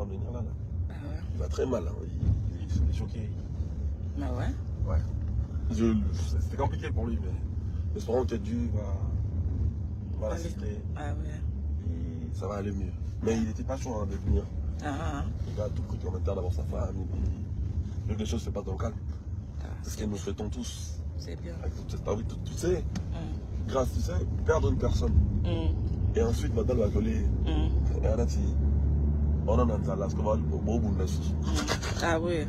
avant de venir là. Ah ouais. Il va très mal, hein. Il est choqué. Bah ouais. Ouais. C'était compliqué pour lui, mais espérons que Dieu va l'assister. Ah ouais. Et ça va aller mieux. Mais il n'était pas chaud hein, de venir. Ah. Il va à tout prix qu'on interne d'avoir sa femme. Et puis, que les choses se passent dans le calme. C'est ce que nous souhaitons tous. C'est bien. Avec toute cette vie, tu sais, grâce, tu sais, perdre une personne. Et ensuite, madame va coller. Et on a dit, on a dit, là, ce qu'on va ah oui.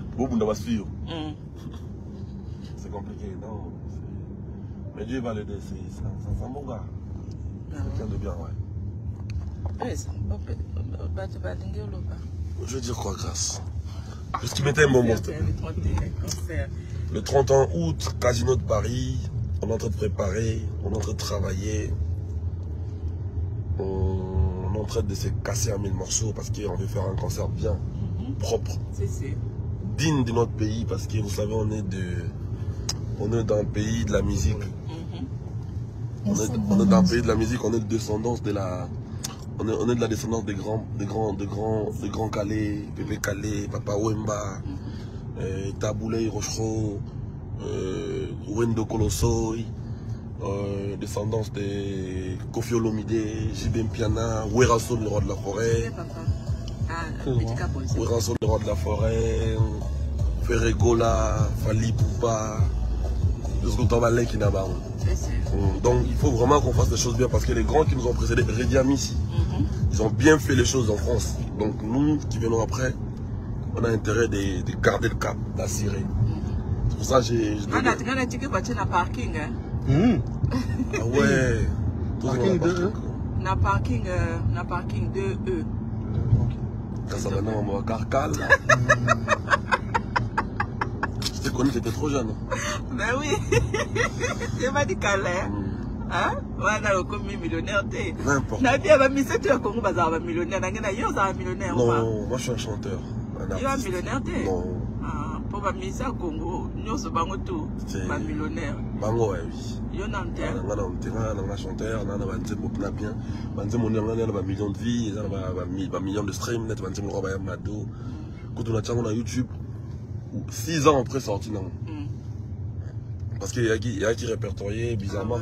C'est compliqué, non. Mais Dieu va l'aider, c'est un bon gars. Quelqu'un de bien, ouais. Je veux dire quoi, grâce? Parce qu'il mettait un moment. Le 31 août, Casino de Paris, on est en train de préparer, on est en train de travailler. On est en train de se casser en 1000 morceaux parce qu'on veut faire un concert bien, propre, digne de notre pays parce que vous savez, on est dans le pays de la musique. On est dans le pays de la musique, on est de descendance de la... On est de la descendance des grands Calais, Pépé Calais, Papa Wemba, Taboulé Rochereau, Wendo Kolosoi, descendance de Kofi Olomide, Jibem Piana, Weraso le roi de la forêt, Weraso le roi de la forêt, Ferregola, Fali Poupa, jusqu'au Tambalin qui n'a pas. Donc il faut vraiment qu'on fasse les choses bien parce que les grands qui nous ont précédés, Redi Amissi, ils ont bien fait les choses en France. Donc nous qui venons après, on a intérêt de garder le cap, d'assurer. C'est pour ça que j'ai... parking. Ah ouais. Parking 2E. Na parking 2E. Ça va non, moi, Carcal. Je t'ai connu, t'étais trop jeune. Ben oui. C'est pas du Calais. Hein? Voilà, comme millionnaire. N'importe. Na bien, bah, mais c'est tu as connu, bah, ça va millionnaire. Millionnaire. Non, moi je suis un chanteur. Tu es millionnaire? Non. Ah, pour ma mise à Congo, nous sommes tout. Pas millionnaire. Bango, ouais, oui. Yo n'a pas. On a chanteur, on a bien. On a millions de vies, on a millions de streams, on a Mado. Quand on a YouTube, 6 ans après sorti, non. Parce qu'il y a qui répertorié bizarrement.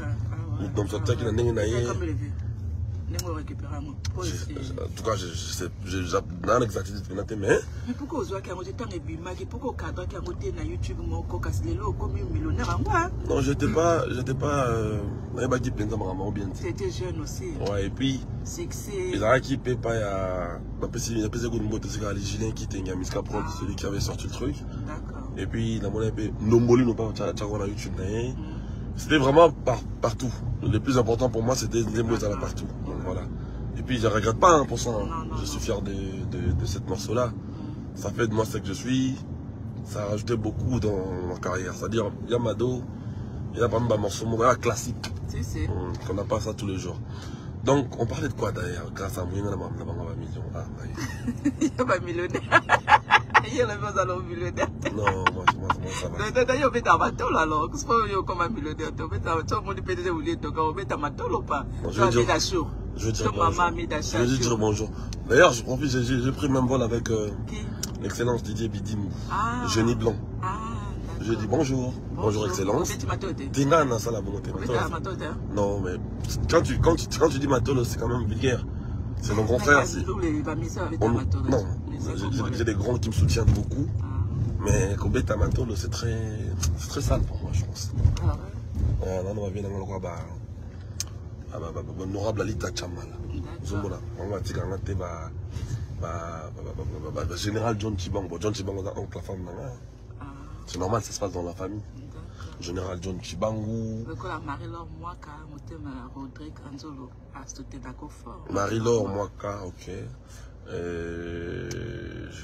Donc ça qui n'a rien. En tout cas, je sais, j'ai une exactitude, mais pourquoi vous avez temps et pourquoi cadre qui a voté na YouTube comme millionnaire? Non, j'étais pas c'était jeune aussi. Ouais, et puis ils ont qui paye pas celui qui avait sorti le truc. D'accord. Et puis la monnaie Nomboli non pas YouTube. C'était vraiment partout. Le plus important pour moi, c'était les mots à partout. Donc, voilà. Et puis je ne regrette pas pour ça. Je suis fier de cette morceau-là. Ça fait de moi ce que je suis. Ça a rajouté beaucoup dans ma carrière. C'est-à-dire, il y a Mado, il y a pas mal de morceaux classiques. On n'a pas ça tous les jours. Donc, on parlait de quoi d'ailleurs? Grâce à moi, il y a un million. Ah, il n'y a pas millionnaire. Il y a le millionnaire. Non, moi ça va. D'ailleurs, on met un bateau là, alors. Qu'est-ce qu'on veut comme un millionnaire? On met un bateau, on met un bateau ou pas? Je veux dire bonjour. D'ailleurs, je profite, j'ai pris même vol avec l'excellence Didier Bidim, Jeune Blanc. Je dis bonjour, bonjour excellence. Tina n'a ça la bonté. Non, mais quand tu dis matolo, c'est quand même vulgaire. C'est mon confrère. Non, j'ai des grands qui me soutiennent beaucoup. Mais Kobe Tamatolo, c'est très sale pour moi, je pense. Ah ouais? Là, on va venir dans le roi, honorable Alita Chamal. Zombola. On va dire que général John Chibang. John Chibang, on a oncle la femme. C'est normal, ça se passe dans la famille. Général John Chibangou. Marie-Laure Mwaka, ok.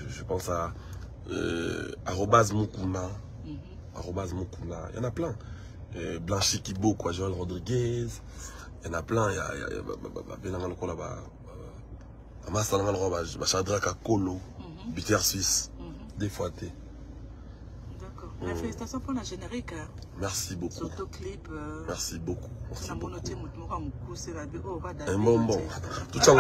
Je pense à Arobase Mukuna. Arobase Mukuna. Il y en a plein. Blanchi Kibo, quoi, Joël Rodriguez. Il y en a plein. Il y a Chadraka Kolo, Bitter Suisse, des fois T. Félicitations pour la générique. Merci beaucoup. Surtout clip. Merci beaucoup. Merci beaucoup. Un bonbon. Tout ça,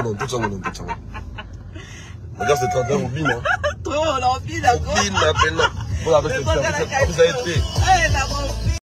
Regarde, c'est 31 au bin. Hein. Trop, l'envie d'accord. Au bin maintenant. Voilà, avec ça a été.